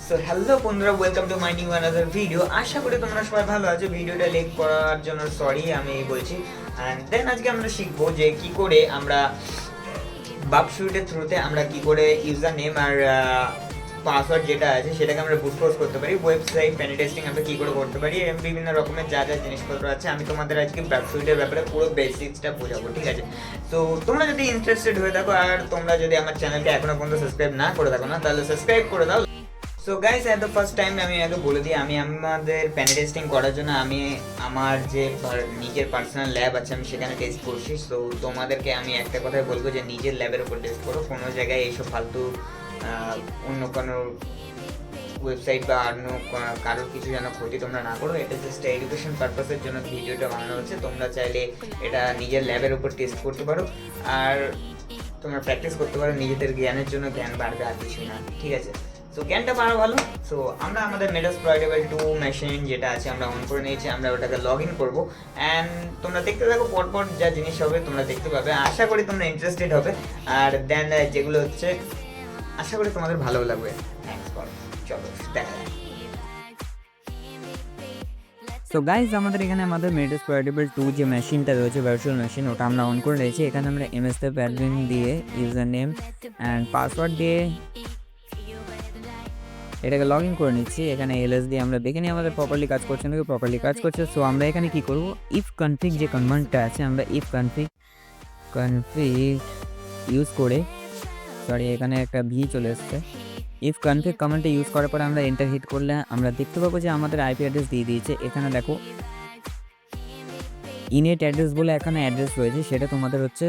So hello বন্ধুরা, welcome to my new another video. আশা করি তোমরা সবাই ভালো আছো। ভিডিওটা লেট করার জন্য সরি আমি বলছি। অ্যান্ড দেন আজকে আমরা শিখবো যে কি করে আমরা বাপসুইটের থ্রুতে আমরা কি করে ইউজার নেম আর পাসওয়ার্ড যেটা আছে সেটাকে আমরা বুটফোর্স করতে পারি, ওয়েবসাইট পেনি টেস্টিং আমরা কী করে করতে পারি, এবং বিভিন্ন রকমের যা যা জিনিসপত্র আছে আমি তোমাদের আজকে বাপসুইটের ব্যাপারে পুরো বেসিক্সটা বোঝাবো, ঠিক আছে? তো তোমরা যদি ইন্টারেস্টেড হয়ে থাকো আর তোমরা যদি আমার চ্যানেলকে এখনো পর্যন্ত সাবস্ক্রাইব না করে থাকো না, তাহলে সাবস্ক্রাইব করে দাও। So guys, at the first time আমি আগে বলে দিই, আমি আমাদের পেনি টেস্টিং করার জন্য আমি আমার যে নিজের পার্সোনাল ল্যাব আছে আমি সেখানে টেস্ট করছি। সো তোমাদেরকে আমি একটা কথাই বলবো যে নিজের ল্যাবের উপর টেস্ট করো, কোনো জায়গায় এইসব ফালতু অন্য কোনো ওয়েবসাইট বা অন্য কারোর কিছু যেন ক্ষতি তোমরা না করো। এটা জাস্ট এডুকেশন পারপাসের জন্য ভিডিওটা বানানো হচ্ছে। তোমরা চাইলে এটা নিজের ল্যাবের উপর টেস্ট করতে পারো আর তোমরা প্র্যাকটিস করতে পারো, নিজেদের জ্ঞানের জন্য জ্ঞান বাড়বে আর কিছু না, ঠিক আছে? সো জ্ঞানটা বাড়া ভালো। সো আমরা আমাদের মেটাসপ্লয়েটেবল 2 মেশিন যেটা আছে আমরা অন করে নিয়েছি, আমরা ওটাকে লগ ইন করবো। অ্যান্ড তোমরা দেখতে থাকো, পরপর যা জিনিস হবে তোমরা দেখতে পাবে। আশা করি তোমরা ইন্টারেস্টেড হবে। আর দেন যেগুলো হচ্ছে আশা করি তোমাদের ভালো লাগবে। থ্যাংকস ফর, চলো দেখা যায়। সো গাইজ, আমাদের এখানে আমাদের মেটাসপ্লয়েটেবল 2 যে মেশিনটা রয়েছে, ভার্চুয়াল মেশিন, ওটা আমরা অন করে রয়েছি। এখানে আমরা এমএসএফ অ্যাডমিন দিয়ে ইউজার নেম অ্যান্ড পাসওয়ার্ড দিয়ে এটাকে লগ ইন করে নিচ্ছি। এখানে এলএস দিয়ে আমরা দেখে নিই আমাদের প্রপারলি কাজ করছে নাকি। প্রপারলি কাজ করছে। সো আমরা এখানে কি করব, ইফ কনফিগ যে কমান্ডটা আছে, আমরা ইফ কনফিগ ইউজ করে, সরি এখানে একটা ভি চলে এসছে। ইফ কনফিগ কমান্ডটা ইউজ করার পরে আমরা এন্টার হিট করলে আমরা দেখতে পাবো যে আমাদের আইপি অ্যাড্রেস দিয়ে দিয়েছে। এখানে দেখো ইনেট অ্যাড্রেস বলে এখানে অ্যাড্রেস রয়েছে, সেটা তোমাদের হচ্ছে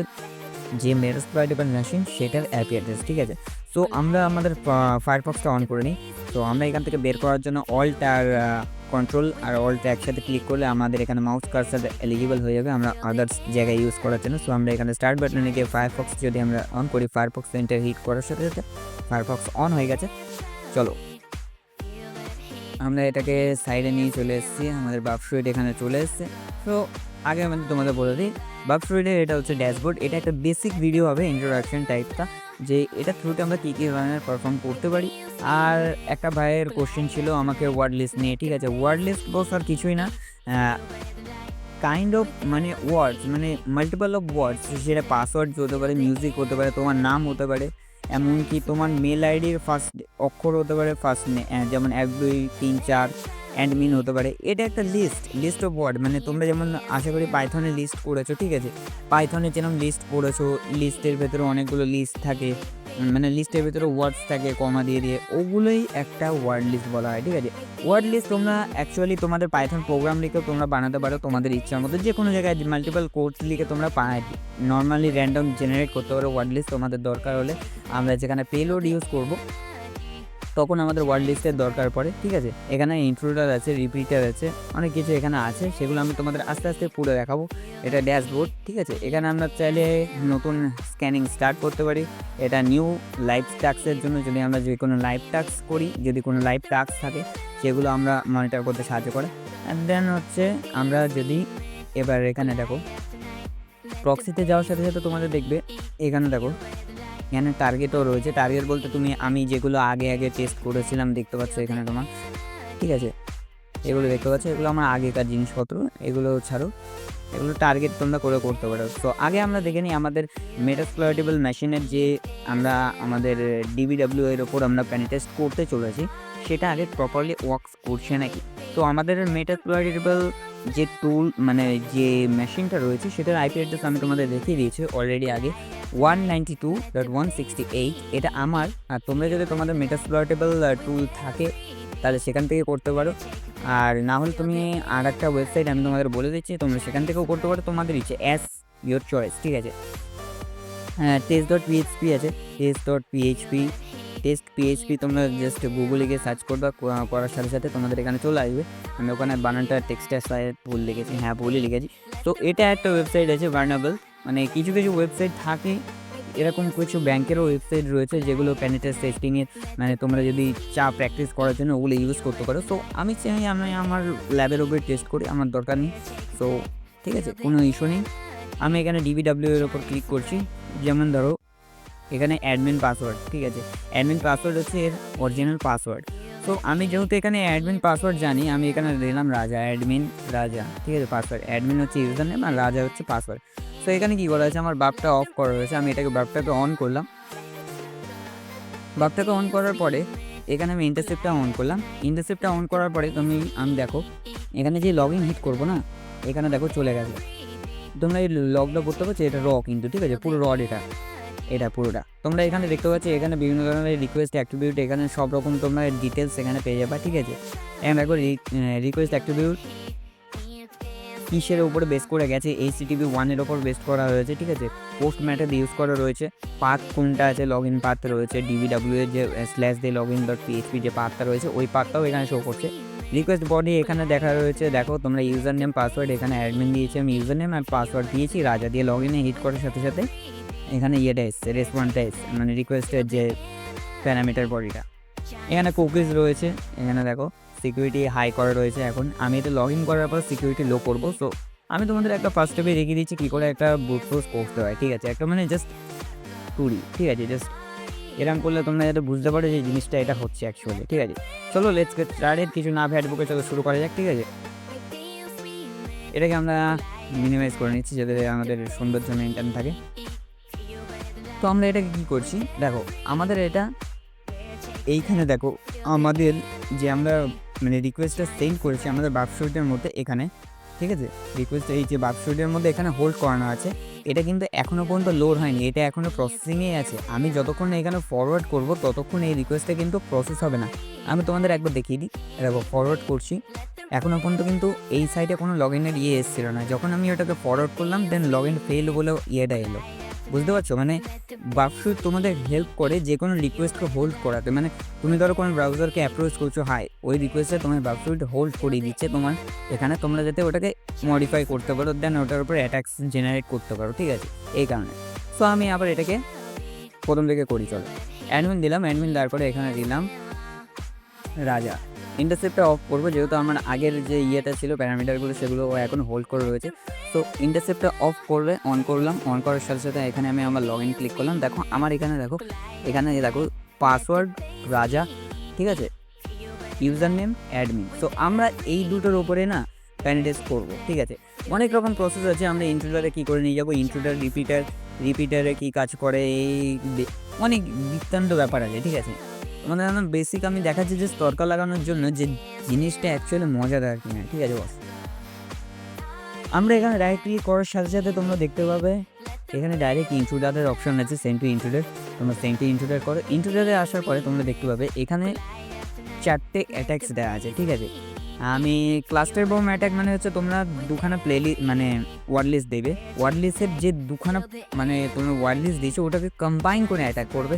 যে মেটাসপ্লয়েটেবল মেশিন সেটার আইপি অ্যাড্রেস, ঠিক আছে? সো আমরা আমাদের ফায়ারফক্সটা অন করে নিই। তো আমরা এখান থেকে বের করার জন্য অল্ট আর কন্ট্রোল আর অল্ট একসাথে ক্লিক করলে আমাদের এখানে মাউস কার্সার এলিজিবল হয়ে যাবে আমরা আদার্স জায়গায় ইউজ করার জন্য। সো আমরা এখানে স্টার্ট বাটনে গিয়ে ফায়ারফক্স যদি আমরা অন করি, ফায়ারফক্স এন্টার হিট করার সাথে সাথে ফায়ারফক্স অন হয়ে গেছে। চলো আমরা এটাকে সাইডে নিয়ে চলে এসেছি, আমাদের বাপসুইট এখানে চলে এসেছে। তো আগে আমি তোমাদের বলে দিই, বাপসুইটের এটা হচ্ছে ড্যাশবোর্ড। এটা একটা বেসিক ভিডিও হবে, ইন্ট্রোডাকশন টাইপটা, যে এটা থ্রুতে আমরা কী কী ধরনের পারফর্ম করতে পারি। আর একটা ভাইয়ের কোশ্চেন ছিল আমাকে ওয়ার্ড লিস্ট নিয়ে, ঠিক আছে? ওয়ার্ড লিস্ট বস আর কিছুই না, কাইন্ড অফ মানে ওয়ার্ডস, মানে মাল্টিপল অফ ওয়ার্ডস, সেটা পাসওয়ার্ড হতে পারে, মিউজিক হতে পারে, তোমার নাম হতে পারে, এমনকি তোমার মেল আইডির ফার্স্ট অক্ষর হতে পারে, ফার্স্ট যেমন 1 2 3 4 অ্যাডমিন হতে পারে। এটা একটা লিস্ট অফ ওয়ার্ড, মানে তোমরা যেমন আশা করি পাইথনে লিস্ট করেছো, ঠিক আছে? পাইথনে যেরকম লিস্ট করেছো, লিস্টের ভেতরে অনেকগুলো লিস্ট থাকে, মানে লিস্টের ভেতরে ওয়ার্ডস থাকে কমা দিয়ে দিয়ে, ওগুলোই একটা ওয়ার্ড লিস্ট বলা হয়, ঠিক আছে? ওয়ার্ড লিস্ট তোমরা অ্যাকচুয়ালি তোমাদের পাইথন প্রোগ্রাম লিখেও তোমরা বানাতে পারো তোমাদের ইচ্ছার মতো, যে কোনো জায়গায় মাল্টিপল কোডস লিখে তোমরা নর্মালি র্যান্ডম জেনারেট করতে পারো ওয়ার্ড লিস্ট তোমাদের দরকার হলে। আমরা যেখানে পেলোড ইউজ করব তখন আমাদের ওয়ার্ড লিস্টের দরকার পড়ে, ঠিক আছে? এখানে ইন্ট্রুডার আছে, রিপিটার আছে, অনেক কিছু এখানে আছে, সেগুলো আমি তোমাদের আস্তে আস্তে পুরো দেখাবো। এটা ড্যাশবোর্ড, ঠিক আছে? এখানে আমরা চাইলে নতুন স্ক্যানিং স্টার্ট করতে পারি। এটা নিউ লাইভ টাস্কের জন্য, যদি আমরা যে কোনো লাইভ টাস্ক করি, যদি কোনো লাইভ টাস্ক থাকে সেগুলো আমরা মনিটর করতে সাহায্য করে। অ্যান্ড দেন হচ্ছে আমরা যদি এবার এখানে দেখো প্রক্সিতে যাওয়ার সাথে সাথে তোমাদের দেখবে এখানে দেখো এখানে টার্গেটও রয়েছে। টার্গেট বলতে আমি যেগুলো আগে টেস্ট করেছিলাম দেখতে পাচ্ছ এখানে তোমার, ঠিক আছে? এগুলো দেখতে পাচ্ছ, এগুলো আমার আগেকার জিনিসপত্র, এগুলো ছাড়ো, এগুলো টার্গেট তোমরা করতে পারো। তো আগে আমরা দেখে নিই আমাদের মেটাসপ্লয়েটেবল মেশিনের যে আমরা আমাদের ডিবিডাব্লিউ এর ওপর আমরা পেনি টেস্ট করতে চলেছি, সেটা আগে প্রপারলি ওয়ার্কস করছে নাকি। তো আমাদের মেটাসপ্লয়েটেবল যে টুল মানে যে মেশিনটা রয়েছে সেটার আইপি অ্যাড্রেস আমি তোমাদের দেখিয়ে দিয়েছি অলরেডি আগে, 192.168। এটা আমার। আর তোমরা যদি তোমাদের মেটাসপ্লয়েটেবল টুল থাকে তাহলে সেখান থেকে করতে পারো, আর না হলে তুমি আর একটা ওয়েবসাইট আমি তোমাদের বলে দিচ্ছি, তোমরা সেখান থেকেও করতে পারো, তোমাদের ইচ্ছে, অ্যাজ ইয়োর চয়েস, ঠিক আছে? test.php আছে, test.php তোমরা জাস্ট গুগলে গিয়ে সার্চ করবা, করার সাথে সাথে তোমাদের এখানে চলে আসবে। আমি ওখানে বানানটা টেক্সটে ভুল লিখেছি, হ্যাঁ ভুলই লিখেছি। তো এটা একটা ওয়েবসাইট আছে ভার্নাবল, মানে কিছু ওয়েবসাইট থাকে, এরকম কিছু ব্যাংকেরও ওয়েবসাইট রয়েছে যেগুলো পেনি টেস্টিংয়ের, মানে তোমরা যদি প্র্যাকটিস করার জন্য ওগুলো ইউজ করতে পারো। সো আমি চাই আমি আমার ল্যাবের ওপরে টেস্ট করি, আমার দরকার নেই। সো ঠিক আছে, কোনো ইস্যু নেই। আমি এখানে ডিবিডাব্লিউ এর ওপর ক্লিক করছি। যেমন ধরো এখানে অ্যাডমিন পাসওয়ার্ড, ঠিক আছে? অ্যাডমিন পাসওয়ার্ড হচ্ছে এর অরিজিনাল পাসওয়ার্ড। তো আমি যেহেতু এখানে অ্যাডমিন পাসওয়ার্ড জানি, আমি এখানে দিলাম রাজা, অ্যাডমিন রাজা, ঠিক আছে। পাসওয়ার্ড অ্যাডমিন হচ্ছে ইউজার নেম আর রাজা হচ্ছে পাসওয়ার্ড। সো এখানে কী করা হয়েছে, আমার বাপটা অফ করা রয়েছে, আমি এটাকে বাপটাকে অন করলাম। বাপটাকে অন করার পরে এখানে আমি ইন্টারসেপ্টটা অন করলাম। ইন্টারসেপ্টটা অন করার পরে আমি দেখো এখানে যে লগ ইন হিট করবো না, এখানে দেখো চলে গেছে। তোমরা এই লগটা করতে পারছো, এটা র কিন্তু, ঠিক আছে, পুরো র এটা পুরোটা তোমরা এখানে দেখতে পাচ্ছ। এখানে বিভিন্ন ধরনের রিকোয়েস্ট অ্যাট্রিবিউট, এখানে সব রকম তোমরা ডিটেলস এখানে পেয়ে যাবে, ঠিক আছে। এখন দেখো রিকোয়েস্ট অ্যাট্রিবিউট কিসের উপরে বেস করে গেছে, HTTP 1-এর ওপর বেস করা হয়েছে, ঠিক আছে। পোস্ট ম্যাথড ইউজ করা রয়েছে, পাথ কোনটা আছে, লগ ইন পাথ রয়েছে, DBW এর যে /login.php যে পাথটা রয়েছে ওই পাথটাও এখানে শো করছে। রিকোয়েস্ট বডি এখানে দেখা রয়েছে, দেখো তোমরা ইউজার নেম পাসওয়ার্ড, এখানে অ্যাডমিন দিয়েছি, আমি ইউজার নেম আর পাসওয়ার্ড দিয়েছি, রাজা দিয়ে লগ ইনে হিট করার সাথে সাথে এখানে ইয়েটা এসছে, রেসপন্সটা এসছে, মানে রিকোয়েস্টের যে প্যারামিটার বডিটা। এখানে কুকিজ রয়েছে, এখানে দেখো সিকিউরিটি হাই করা রয়েছে। এখন আমি এটা লগ ইন করার পর সিকিউরিটি লো করবো। সো আমি তোমাদের একটা ফার্স্ট স্টেপে রেখে দিচ্ছি কী করে একটা বুট ফোর্স করতে হয়, ঠিক আছে। একটা মানে জাস্ট টুরি, ঠিক আছে, জাস্ট এরকম করলে তোমরা যাতে বুঝতে পারো যে জিনিসটা এটা হচ্ছে অ্যাকচুয়ালি, ঠিক আছে। চলো লেটস গেট স্টার্টেড, কিছু না ভ্যাট বুকে চলো শুরু করা যাক, ঠিক আছে। এটাকে আমরা মিনিমাইজ করে নিচ্ছি যাতে আমাদের সৌন্দর্য মেনটেন থাকে। তো আমরা এটাকে কী করছি, দেখো আমাদের এটা এইখানে দেখো আমাদের যে আমরা মানে রিকোয়েস্টটা সেন্ড করেছি আমাদের BurpSuite-এর মধ্যে এখানে, ঠিক আছে। রিকোয়েস্ট এই যে BurpSuite-এর মধ্যে এখানে হোল্ড করানো আছে, এটা কিন্তু এখনও পর্যন্ত লোড হয়নি, এটা এখনও প্রসেসিংয়েই আছে। আমি যতক্ষণ না এখানে ফরওয়ার্ড করব ততক্ষণ এই রিকোয়েস্টটা কিন্তু প্রসেস হবে না। আমি তোমাদের একবার দেখিয়ে দিই, দেখো ফরওয়ার্ড করছি, এখনও পর্যন্ত কিন্তু এই সাইডে কোনো লগ ইনের এসেছিলো না। যখন আমি ওটাকে ফরওয়ার্ড করলাম দেন লগ ইন ফেল বলেও ইয়েটা এলো, বুঝতে পারছো। মানে BurpSuite তোমাদের হেল্প করে যে কোনো রিকোয়েস্টকে হোল্ড করাতে। মানে তুমি ধরো কোনো ব্রাউজারকে অ্যাপ্রোচ করছো, হাই, ওই রিকোয়েস্টে তোমার BurpSuite হোল্ড করিয়ে দিচ্ছে তোমার এখানে, তোমরা যাতে ওটাকে মডিফাই করতে পারো, দেন ওটার উপর অ্যাটাকস জেনারেট করতে পারো, ঠিক আছে, এই কারণে। সো আমি আবার এটাকে প্রথম থেকে করি, চলো। অ্যাডমিন দিলাম, অ্যাডমিন দেওয়ার পরে এখানে দিলাম রাজা। ইন্টারসেপ্টটা অফ করবো যেহেতু আমার আগের যে ইয়েটা ছিল প্যারামিটারগুলো সেগুলো এখন হোল্ড করে রয়েছে। তো ইন্টারসেপ্টটা অফ করলে অন করলাম, অন করার সাথে সাথে এখানে আমি আমার লগ ইন ক্লিক করলাম। দেখো আমার এখানে দেখো পাসওয়ার্ড রাজা, ঠিক আছে, ইউজার নেম অ্যাডমিন। তো আমরা এই দুটোর ওপরে না প্যানিটেস্ট করবো, ঠিক আছে। অনেক রকম প্রসেস আছে, আমরা ইন্ট্রুডারে কী করে নিয়ে যাবো, ইন্ট্রুডার রিপিটারে কী কাজ করে, এই অনেক বৃত্তান্ত ব্যাপার আছে, ঠিক আছে। মানে বেসিক আমি দেখাচ্ছি যে তরকা লাগানোর জন্য যে জিনিসটা অ্যাকচুয়ালি মজাদার কিনা, ঠিক আছে বস। আমরা এখানে রাইট ক্লিক করার সাথে সাথে তোমরা দেখতে পাবে এখানে ডাইরেক্ট ইন্ট্রুডারের অপশন আছে, সেন্ড টু ইন্ট্রুডার। তোমরা সেন্ড টু ইন্ট্রুডার করো। ইন্ট্রুডারে আসার পরে তোমরা দেখতে পাবে এখানে 4টে অ্যাটাক্স দেওয়া আছে, ঠিক আছে। আমি ক্লাস্টার বম অ্যাটাক মানে হচ্ছে তোমরা দুখানা মানে ওয়ার্ড লিস্ট দেবে, ওয়ার্ড লিস্টের যে দুখানা মানে তোমরা ওয়ার্ড লিস্ট দিয়েছো ওটাকে কম্বাইন করে অ্যাটাক করবে।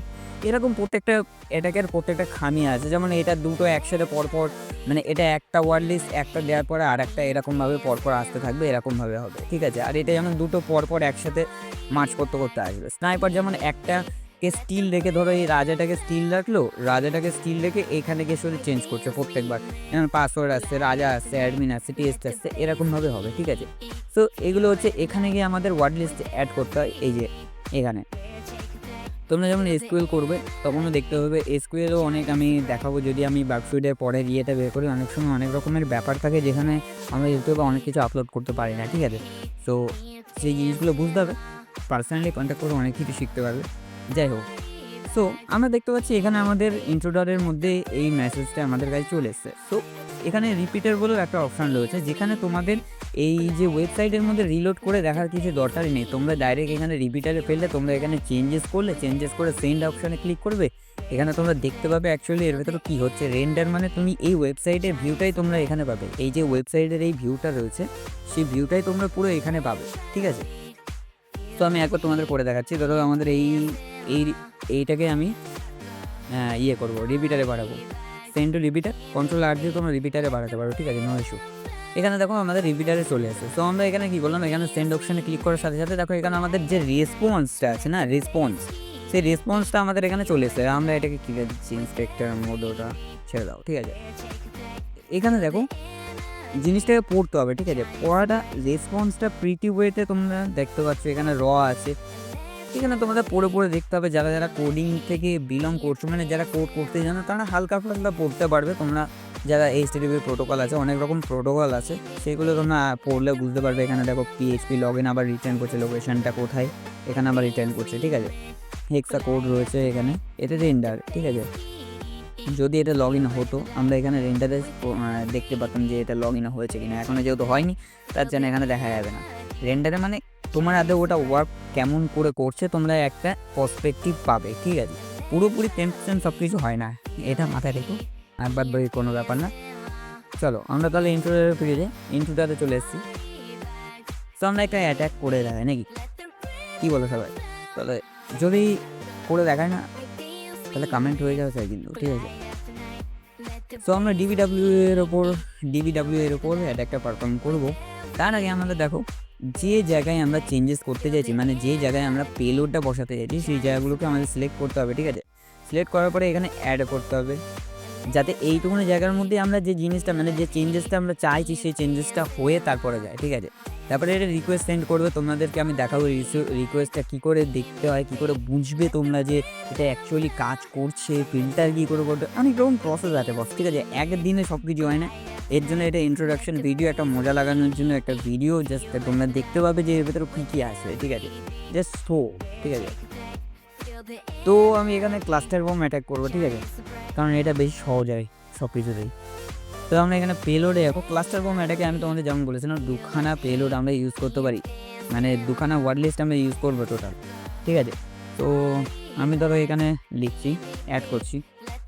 এরকম প্রত্যেকটা অ্যাটাকের প্রত্যেকটা খামি আছে, যেমন এটা দুটো একসাথে পরপর, মানে এটা একটা ওয়ার্ড লিস্ট একটা দেওয়ার পরে আর একটা এরকমভাবে পরপর আসতে থাকবে, এরকমভাবে হবে, ঠিক আছে। আর এটা যেমন দুটো পরপর একসাথে মার্চ করতে করতে আসবে। স্নাইপার যেমন একটা কে স্টিল রেখে, ধরো এই রাজাটাকে স্টিল রাখলো, রাজাটাকে স্টিল রেখে এখানে গিয়ে শুধু চেঞ্জ করছে প্রত্যেকবার, যেমন পাসওয়ার্ড আসছে, রাজা আসছে, অ্যাডমিন আসছে, টেস্ট আসছে, এরকমভাবে হবে, ঠিক আছে। সো এগুলো হচ্ছে এখানে গিয়ে আমাদের ওয়ার্ড লিস্টে অ্যাড করতে হয়। এই যে এখানে তোমরা যখন SQL করবে তখনও দেখতে হবে, SQLও অনেক আমি দেখাবো যদি আমি BurpSuite-এর পরের ইয়েটা বের করি। অনেক সময় অনেক রকমের ব্যাপার থাকে যেখানে আমরা ইউটিউবে অনেক কিছু আপলোড করতে পারি না, ঠিক আছে। সো সেই জিনিসগুলো বুঝতে হবে, পার্সোনালি কন্ট্যাক্ট করে অনেক কিছু শিখতে পারবে। যাই হোক, সো আমরা দেখতে পাচ্ছি এখানে আমাদের ইন্ট্রোডারের মধ্যে এই মেসেজটা আমাদের কাছে চলে এসছে। সো এখানে রিপিটার বলেও একটা অপশান রয়েছে যেখানে তোমাদের এই যে ওয়েবসাইটের মধ্যে রিলোড করে দেখার কিছু দরকারই নেই। তোমরা ডাইরেক্ট এখানে রিপিটারে ফেললে তোমরা এখানে চেঞ্জেস করে সেন্ড অপশানে ক্লিক করবে। এখানে তোমরা দেখতে পাবে অ্যাকচুয়ালি এর ভেতরে কী হচ্ছে। রেন্ডার মানে তুমি এই ওয়েবসাইটের ভিউটাই তোমরা এখানে পাবে, এই যে ওয়েবসাইটের এই ভিউটা রয়েছে সেই ভিউটাই তোমরা পুরো এখানে পাবে, ঠিক আছে। তো আমি একবার তোমাদের করে দেখাচ্ছি। ধরো আমাদের এইটাকে আমি ইয়ে করবো, রিপিটারে বাড়াবো, send to repeater, control R দিয়ে তোমরা রিপিটারে বাড়াতে পারো, ঠিক আছে, নো ইস্যু। এখানে দেখো আমাদের রিপিটারে চলে আসে। সো আমরা এখানে কী করলাম, এখানে সেন্ড অপশানে ক্লিক করার সাথে সাথে দেখো এখানে আমাদের যে রেসপন্সটা আছে না, সেই রেসপন্সটা আমাদের এখানে চলে এসে। আমরা এটাকে কী দিচ্ছি, ইন্সপেক্টর মোড, ওটা ছেড়ে দাও, ঠিক আছে। এখানে দেখো জিনিসটাকে পড়তে হবে, ঠিক আছে। পড়াটা রেসপন্সটা প্রিটি ওয়েতে তোমরা দেখতে পাচ্ছ, এখানে র আছে, এখানে তোমাদের পড়ে দেখতে হবে, যারা যারা কোডিং থেকে বিলং করছো, মানে যারা কোড করতে জানো তারা হালকা পাতলা পড়তে পারবে। তোমরা যারা HTTP প্রোটোকল আছে, অনেক রকম প্রোটোকল আছে, সেগুলো তোমরা পড়লে বুঝতে পারবে। এখানে দেখো PHP লগইন আবার রিটার্ন করছে, লোকেশনটা কোথায়, এখানে আবার রিটার্ন করছে, ঠিক আছে। হেক্সা কোড রয়েছে এখানে, এটা রেন্ডার, ঠিক আছে। যদি এটা লগ ইন হতো আমরা এখানে রেন্ডারে দেখতে পারতাম যে এটা লগ ইন হয়েছে কিনা। এখন যেহেতু হয়নি তার জন্য এখানে দেখা যাবে না। রেন্ডারে মানে তোমার আদৌ ওটা ওয়ার্ক কেমন করে করছে তোমরা একটা পার্সপেক্টিভ পাবে, ঠিক আছে। পুরোপুরি 10% সব কিছু হয় না, এটা মাথায় রেখো, আর বাদ বাকি কোনো ব্যাপার না। চলো আমরা তাহলে ইন্ট্রোতে ফিরে যাই। ইন্ট্রোটাতে চলে এসেছি, তো আমরা একটা অ্যাটাক করে দেখাই নাকি, কী বলো সবাই? তাহলে যদি করে দেখায় না তাহলে কমেন্ট হয়ে যাবে স্যার কিন্তু, ঠিক আছে। সো আমরা ডিবিডাব্লিউ এর ওপর অ্যাটাকটা পারফর্ম করবো। তার আগে আমাদের দেখো যে জায়গায় আমরা চেঞ্জেস করতে চাইছি, মানে যে জায়গায় আমরা পেলোডটা বসাতে চাইছি, সেই জায়গাগুলোকে আমাদের সিলেক্ট করতে হবে, ঠিক আছে। সিলেক্ট করার পরে এখানে অ্যাড করতে হবে, যাতে এইটুকুনি জায়গার মধ্যে আমরা যে জিনিসটা, মানে যে চেঞ্জেসটা আমরা চাইছি সেই চেঞ্জেসটা হয়ে তারপরে যায়, ঠিক আছে। তারপরে এটা রিকোয়েস্ট সেন্ড করবে, তোমাদেরকে আমি দেখাবো রিকোয়েস্টটা কী করে দেখতে হয়, কী করে বুঝবে তোমরা যে এটা অ্যাকচুয়ালি কাজ করছে, ফিল্টার কী করে করতে, অনেক রকম প্রসেস আছে বস, ঠিক আছে। একদিনে সব কিছু হয় না, এর জন্য এটা ইন্ট্রোডাকশন ভিডিও, একটা মজা লাগানোর জন্য একটা ভিডিও, জাস্ট তোমরা দেখতে পাবে যে এর ভেতরে কী কী আছে, ঠিক আছে, জাস্ট শো, ঠিক আছে। তো আমি এখানে ক্লাস্টার বম অ্যাটাক করবো, ঠিক আছে, কারণ এটা বেশি সহজ হয় সব কিছুতেই। তো আমরা এখানে পেলোডে এখন ক্লাস্টার বম অ্যাটাকে আমি তোমাদের যেমন বলেছিলাম 2খানা পেলোড আমরা ইউজ করতে পারি, মানে 2খানা ওয়ার্ড লিস্ট আমরা ইউজ করবো টোটাল, ঠিক আছে। তো আমি ধরো এখানে লিখছি, অ্যাড করছি,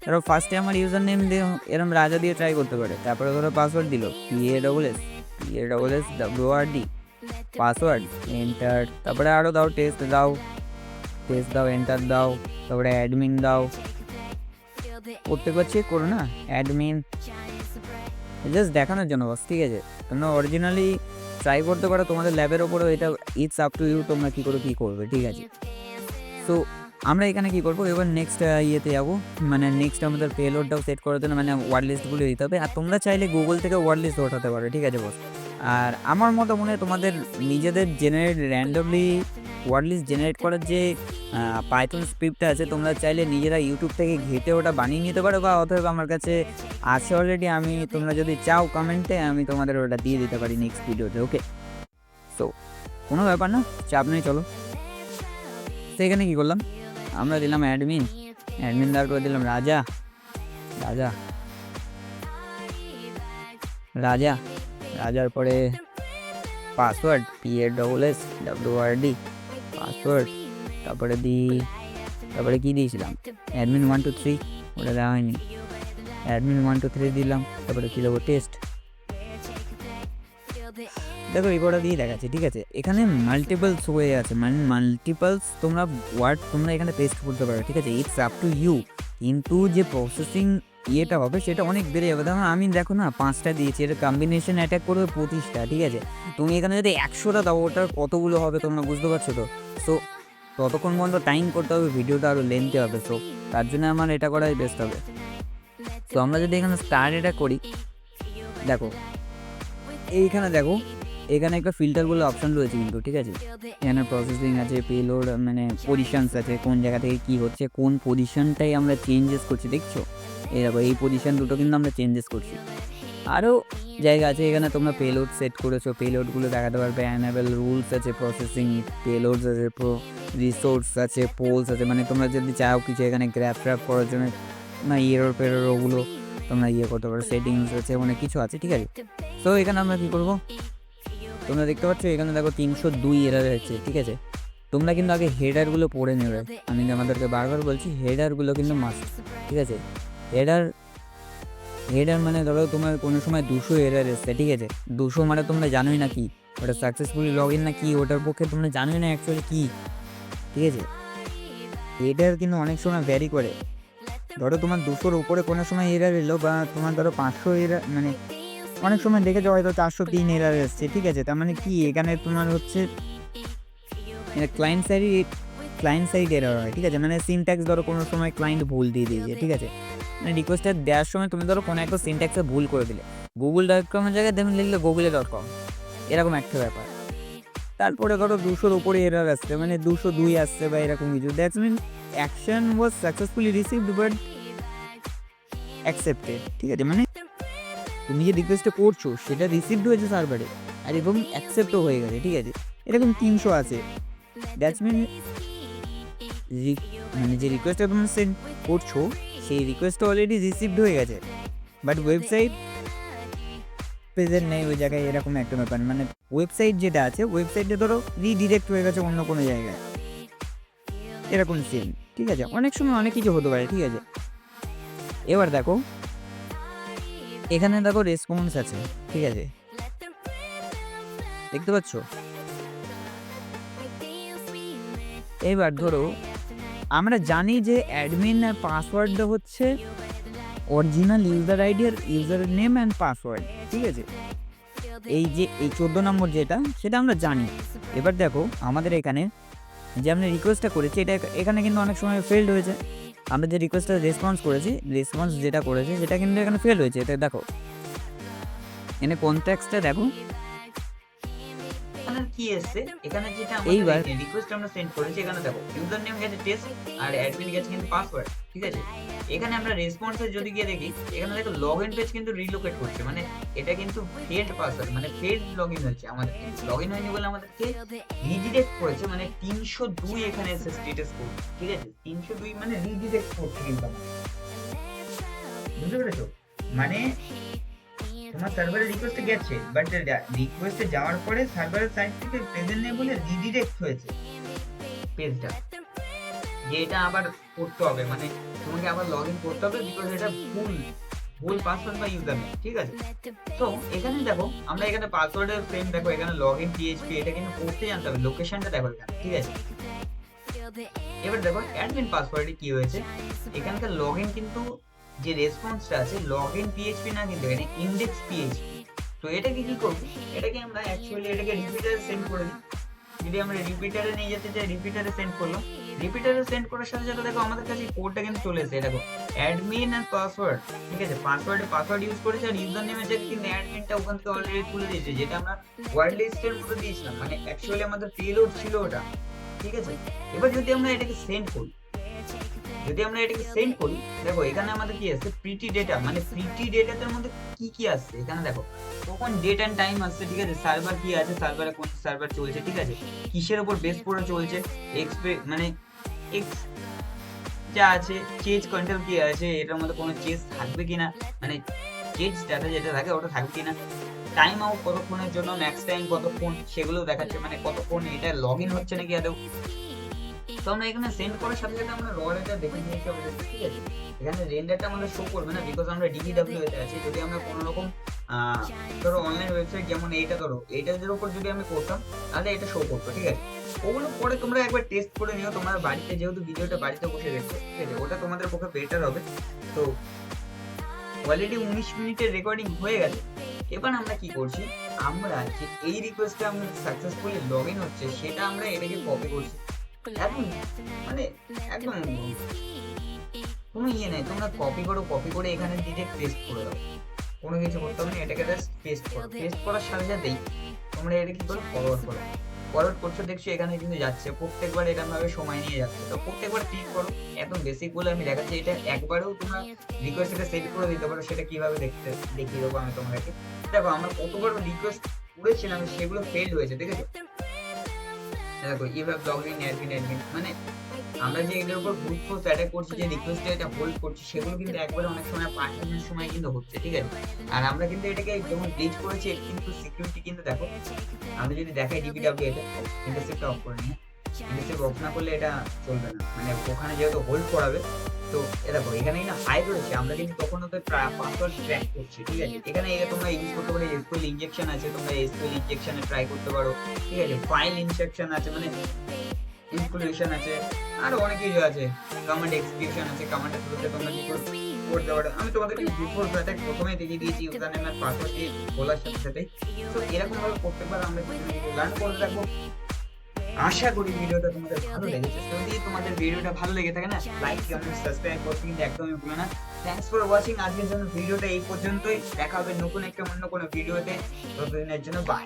ধরো ফার্স্টে আমার ইউজার নেম দিয়ে এরকম রাজা দিয়ে ট্রাই করতে পারে, তারপরে ধরো পাসওয়ার্ড দিল PASSWRD পাসওয়ার্ড, এন্টার, তারপরে আরও দাও টেস্ট দাও, এন্টার দাও, তারপরে অ্যাডমিন দাও, প্রত্যেকবার চেক করো না অ্যাডমিন, জাস্ট দেখানোর জন্য বস, ঠিক আছে। তোমরা অরিজিনালি ট্রাই করতে পারো, তোমাদের ল্যাবের ওপরেও এটা ইটস আপ টু ইউ, তোমরা কী করবে, ঠিক আছে। সো আমরা এখানে কী করবো এবার নেক্সট ইয়েতে যাবো, মানে নেক্সট আমাদের পেলোডটাও সেট করার জন্য মানে ওয়ার্ড লিস্টগুলো দিতে হবে। আর তোমরা চাইলে গুগল থেকে ওয়ার্ড লিস্ট ওঠাতে পারো, ঠিক আছে বস। আর আমার মতো মনে হয় তোমাদের নিজেদের র্যান্ডমলি ওয়ার্ড লিস্ট জেনারেট করার যে পাইথন স্ক্রিপ্টটা আছে, তোমরা চাইলে নিজেরা ইউটিউব থেকে ঘেঁটে ওটা বানিয়ে নিতে পারো, বা অথবা আমার কাছে আছে অলরেডি, আমি তোমরা যদি চাও কমেন্টে আমি তোমাদের ওটা দিয়ে দিতে পারি নেক্সট ভিডিওতে, ওকে। সো কোনো ব্যাপার না, চাপ নেই, চলো। সেখানে কী করলাম, আমরা দিলাম অ্যাডমিন দেওয়ার করে দিলাম রাজার পরে পাসওয়ার্ড PASSWRD পাসওয়ার্ড, তারপরে কী দিয়েছিলাম অ্যাডমিন 1 2 3, ওটা দেওয়া হয়নি, অ্যাডমিন 1 2 3 দিলাম, তারপরে কী দেবো টেস্ট, দেখো এগুলো দিয়ে দেখাচ্ছে, ঠিক আছে। এখানে মাল্টিপলস ওয়ে আছে, মানে মাল্টিপলস তোমরা ওয়ার্ড তোমরা এখানে পেস্ট করতে পারো, ঠিক আছে, ইটস আপ টু ইউ। কিন্তু যে প্রসেসিং ইয়েটা হবে সেটা অনেক বেড়ে যাবে। ধরো আমি দেখো না 5টা দিয়েছি, এটা কম্বিনেশন অ্যাটাক করবে 25টা, ঠিক আছে। তুমি এখানে যদি 100টা দাও ওটার কতগুলো হবে তোমরা বুঝতে পারছো তো। সো ততক্ষণ পর্যন্ত টাইম করতে হবে, ভিডিওটা আরও লেন্থি হবে, সো তার জন্য আমার এটা করাই বেস্ট হবে। তো আমরা যদি এখানে স্টার্ট এটা করি, দেখো এইখানে দেখো এখানে একটা ফিল্টারগুলো অপশান রয়েছে কিন্তু, ঠিক আছে। এখানে প্রসেসিং আছে, পেলোড মানে পজিশানস আছে, কোন জায়গা থেকে কী হচ্ছে, কোন পজিশানটাই আমরা চেঞ্জেস করছি, দেখছো এই দেখো এই পজিশান দুটো কিন্তু আমরা চেঞ্জেস করছি। আরও জায়গা আছে, এখানে তোমরা পেলোড সেট করেছো, পেলোডগুলো দেখাতে পারবে, অ্যানাবেল রুলস আছে, প্রসেসিং পেলোডস আছে, রিসোর্স আছে, পোলস আছে, মানে তোমরা যদি চাও কিছু এখানে গ্র্যাপ করার জন্য না এরর ওগুলো তোমরা করতে পারো, সেটিংস আছে, অনেক কিছু আছে, ঠিক আছে। তো এখানে আমরা কী করবো, তোমরা দেখতে পাচ্ছ এখানে দেখো 302 এরার আছে, ঠিক আছে। তোমরা কিন্তু আগে হেডারগুলো পড়ে নেবে, আমি আমাদেরকে বারবার বলছি হেডারগুলো কিন্তু মাস্ট, ঠিক আছে। হেডার মানে ধরো তোমার কোনো সময় 200 এরার এসছে, ঠিক আছে। 200 মানে তোমরা জানোই না কি ওটা সাকসেসফুলি লগ ইন না কি, ওটার পক্ষে তোমরা জানোই না অ্যাকচুয়ালি কী, ঠিক আছে। হেডার কিন্তু অনেক সময় ভ্যারি করে, ধরো তোমার 200-র উপরে কোনো সময় এরার এলো, বা তোমার ধরো 500 এরার, মানে অনেক সময় দেখেছো হয়তো 403 এরার এসছে, ঠিক আছে। তার মানে কি এখানে তোমার হচ্ছে ক্লায়েন্ট সাইড এরার হয়, ঠিক আছে। মানে সিনট্যাক্স ধরো কোনো সময় ক্লায়েন্ট ভুল দিয়ে দিয়েছে, ঠিক আছে। মানে রিকোয়েস্টটা দেওয়ার সময় তুমি ধরো কোনো একটা সিনট্যাক্সে ভুল করে দিলে, google.com-এর জায়গায় দেখুন লিখলে google.com, এরকম একটা ব্যাপার। তারপরে ধরো 200-র উপরে এরর আসছে, মানে 202 আসছে বা এরকম কিছু, that's mean action was successfully received but accepted. ঠিক আছে, মানে তুমি যে রিকোয়েস্টটা করছো সেটা রিসিভড হয়েছে সার্ভারে আর এবং অ্যাকসেপ্টও হয়ে গেছে। ঠিক আছে, এরকম 300 আছে, দ্যাটস মিন মানে যে রিকোয়েস্টটা তুমি সেন্ড করছো সেই রিকোয়েস্টটা অলরেডি রিসিভড হয়ে গেছে, বাট ওয়েবসাইট প্রেজেন্ট নেই ওই জায়গায়, এরকম একটা ব্যাপার। মানে ওয়েবসাইট যেটা আছে ওয়েবসাইটে ধরো রিডিরেক্ট হয়ে গেছে অন্য কোনো জায়গায়, এরকম সিন। ঠিক আছে, অনেক সময় অনেক কিছু হতে পারে। ঠিক আছে, এবার দেখো এখানে দেখো রেসপন্স আছে। ঠিক আছে, দেখতে পাচ্ছ? এবার ধরো আমরা জানি যে অ্যাডমিন আর পাসওয়ার্ডটা হচ্ছে অরিজিনাল ইউজার আইডি আর ইউজার নেম অ্যান্ড পাসওয়ার্ড। ঠিক আছে, এই যে এই 14 নম্বর যেটা, সেটা আমরা জানি। এবার দেখো আমাদের এখানে যে আমরা রিকোয়েস্টটা করেছি এটা এখানে কিন্তু অনেক সময় ফেলড হয়েছে। আমরা যে রিকোয়েস্টটা রেসপন্স করেছি, রেসপন্স যেটা করেছে সেটা কিন্তু এখানে ফেল হয়েছে। এটা দেখো এখানে কনট্যাক্টসটা দেখো এখানে কি এসেছে, এখানে যেটা এইবার আমাদের রিকোয়েস্ট আমরা সেন্ড করেছি, এখানে দেখো ইউজার নেম গেছে টেস্ট আর অ্যাডমিন গেছে কিন্তু পাসওয়ার্ড। ঠিক আছে, এখানে আমরা রেসপন্সে যদি গিয়ে দেখি, এখানে দেখো লগইন পেজ কিন্তু রিলোকেট করছে, মানে এটা কিন্তু ফেড পাসওয়ার্ড, মানে ফেড লগইন হয়েছে, আমাদের লগইন হয়নি বলে আমাদেরকে রিডিরেক্ট করেছে, মানে 302 এখানে এসে স্ট্যাটাস কোড। ঠিক আছে, 302 মানে রিডিরেক্ট করছে কিন্তু বুঝতে পেরেছো? মানে তোমার সার্ভারে রিকোয়েস্ট গেছে, বাট রিকোয়েস্টে যাওয়ার পরে সার্ভারের সাইড থেকে প্রেজেন্ট নেই বলে রিডিরেক্ট হয়েছে পেজটা, যে এটা আবার করতে হবে, মানে তোমাকে আবার লগইন করতে হবে, বিকজ এটা ভুল পাসওয়ার্ড বা ইউজার নেম। ঠিক আছে, তো এখানে দেখো আমরা এখানে পাসওয়ার্ডের ফ্রেম দেখো, এখানে লগইন পিএইচপি, এটা কিন্তু করতে জানতে হবে, লোকেশনটা দেখো এখানে। ঠিক আছে, এবার দেখো অ্যাডমিন পাসওয়ার্ডে কি হয়েছে, এখানকার লগইন কিন্তু যে রেসপন্সটা আছে লগইন পিএইচপি না, কিন্তু এখানে ইনডেক্স পিএইচপি। তো এটাকে কি করব, এটাকে আমরা অ্যাকচুয়ালি এটাকে রিপিটারে সেন্ড করে দিই। যদি আমরা রিপিটারে নিয়ে যেতে চাই, রিপিটারে সেন্ড করলাম, রিপিটারে সেন্ড করার সাথে সাথে দেখো আমাদের কাছে কোডটা কিন্তু চলে এসেছে। দেখো অ্যাডমিন আর পাসওয়ার্ড। ঠিক আছে, পাসওয়ার্ড ইউজ করেছে আর ইউজার নেমের জায়গায় কিন্তু অ্যাডমিনটা ওখান থেকে অলরেডি তুলে দিয়েছে, যেটা আমরা ওয়ার্ড লিস্টের মতো দিয়েছিলাম, মানে অ্যাকচুয়ালি আমাদের পেলোড ছিল ওটা। ঠিক আছে, এবার যদি আমরা এটাকে সেন্ড করি, দেখো এখানে আমাদের কি আছে, প্রিটি ডেটা, মানে প্রিটি ডেটাটার মধ্যে কি কি আসছে এখানে দেখো, কখন ডেট এন্ড টাইম আসছে। ঠিক আছে, সার্ভার কি আছে, সার্ভারে কোন সার্ভার চলছে, ঠিক আছে, কিসের উপর বেস করে চলছে, মানে এক্স যা আছে, চেঞ্জ কন্ট্রোল কি আছে, এটার মধ্যে কোনো চেঞ্জ থাকবে কিনা, মানে চেঞ্জ ডাটা যেটা থাকে ওটা থাকবে কিনা, টাইম আউট কতক্ষণের জন্য, ম্যাক্স টাইম কতক্ষণ, সেগুলো দেখাচ্ছে, মানে কতক্ষণ এটা লগইন হচ্ছে নাকি আদৌ। তো আমরা এখানে সেন্ড করার সাথে সাথে আমরা র ডেটা দেখে নিয়েছি আমাদের। ঠিক আছে, এখানে রেন্ডারটা আমাদের শো করবে না, বিকজ আমরা ডিবিডব্লিউ এতে আছি। যদি আমরা কোনো রকম ধরো অনলাইন ওয়েবসাইট, যেমন এইটা ধরো, এইটার উপর যদি আমি করতাম তাহলে এটা শো করতো। ঠিক আছে, ওগুলো পরে তোমরা একবার টেস্ট করে নিও তোমার বাড়িতে, যেহেতু ভিডিওটা বাড়িতে বসে দেখছো। ঠিক আছে, ওটা তোমাদের পক্ষে বেটার হবে। তো অলরেডি 19 মিনিটের রেকর্ডিং হয়ে গেছে। এবার আমরা কি করছি, আমরা যে এই রিকোয়েস্টে আমরা সাকসেসফুলি লগইন হচ্ছে সেটা আমরা এটাকে কপি করছি। এখন মানে একদম কোনো ইয়ে নেই, তোমরা কপি করে এখানে ডিরেক্ট পেস্ট করে দাও, কোনো কিছু করতে হবে না, এটাকে জাস্ট পেস্ট করো। পেস্ট করার সাথে সাথেই তোমরা এটা কি করো, ফরওয়ার্ড করছো, দেখছো এখানে কিন্তু যাচ্ছে, প্রত্যেকবার এরকম ভাবে সময় নিয়ে যাচ্ছে। তো প্রত্যেকবার ক্লিক করো, একদম বেসিক বলে আমি দেখাচ্ছি, এটা একবারেও তোমরা রিকোয়েস্টটা সেট করে দিতে পারো। সেটা কিভাবে দেখিয়ে দেবো আমি তোমাদেরকে। দেখো আমরা কতবার রিকোয়েস্ট করেছিলাম সেগুলো ফেল হয়েছে, দেখেছো? দেখো ইউহ্যাভ লগড ইন অ্যাডমিন, মানে আমরা যে এটার উপর ব্রুট ফোর্স অ্যাটাক করছি, যে রিকোয়েস্টটা এটা হোল্ড করছি, সেগুলো কিন্তু একবারে অনেক সময় 5 মিনিটের সময় কিন্তু হচ্ছে। ঠিক আছে, আর আমরা কিন্তু এটাকে যখন ব্রিচ করেছি, কিন্তু সিকিউরিটি কিন্তু দেখো, আমরা যদি দেখাই ডিবিডব্লিউ এতে ইন্টারসেপ্ট অফ করে নিয়ে, ইন্টারসেপ্ট অফ না করলে এটা চলবে না, মানে ওখানে যেহেতু হোল্ড করাবে। তো দেখো এখানে কিন্তু হাই রয়েছে, আমরা কিন্তু তখন ওদের পাসওয়ার্ড ট্র্যাক করছি। ঠিক আছে, এখানে তোমরা ইউজ করতে পারো এসকিউএল ইনজেকশন আছে, তোমরা এসকিউএল ইনজেকশনে ট্রাই করতে পারো। ঠিক আছে, ফাইল ইনজেকশন আছে, মানে ইনক্লুশন আছে, আরো অনেক কিছু আছে, কমান্ড এক্সিকিউশন আছে, কমান্ডের থ্রুতে তোমরা কি করতে পারো। আমি তোমাদেরকে বিফোর অ্যাটাক প্রথমেই দেখিয়ে দিয়েছি ইউজার নেম আর পাসওয়ার্ড দিয়ে বলার সাথে সাথে। তো এরকম ভাবে করতে পারো, আমরা লার্ন করে রাখবো। আশা করি ভিডিওটা তোমাদের ভালো লেগেছে। যদি তোমাদের ভিডিওটা ভালো লেগে থাকে না, লাইক কমেন্ট সাবস্ক্রাইব করতে কিন্তু একদমই ভুলো না। Thanks for watching. আজকের জন্য ভিডিওটা এই পর্যন্তই, দেখা হবে নতুন একটা অন্য কোনো ভিডিওতে। ততদিনের জন্য বাই।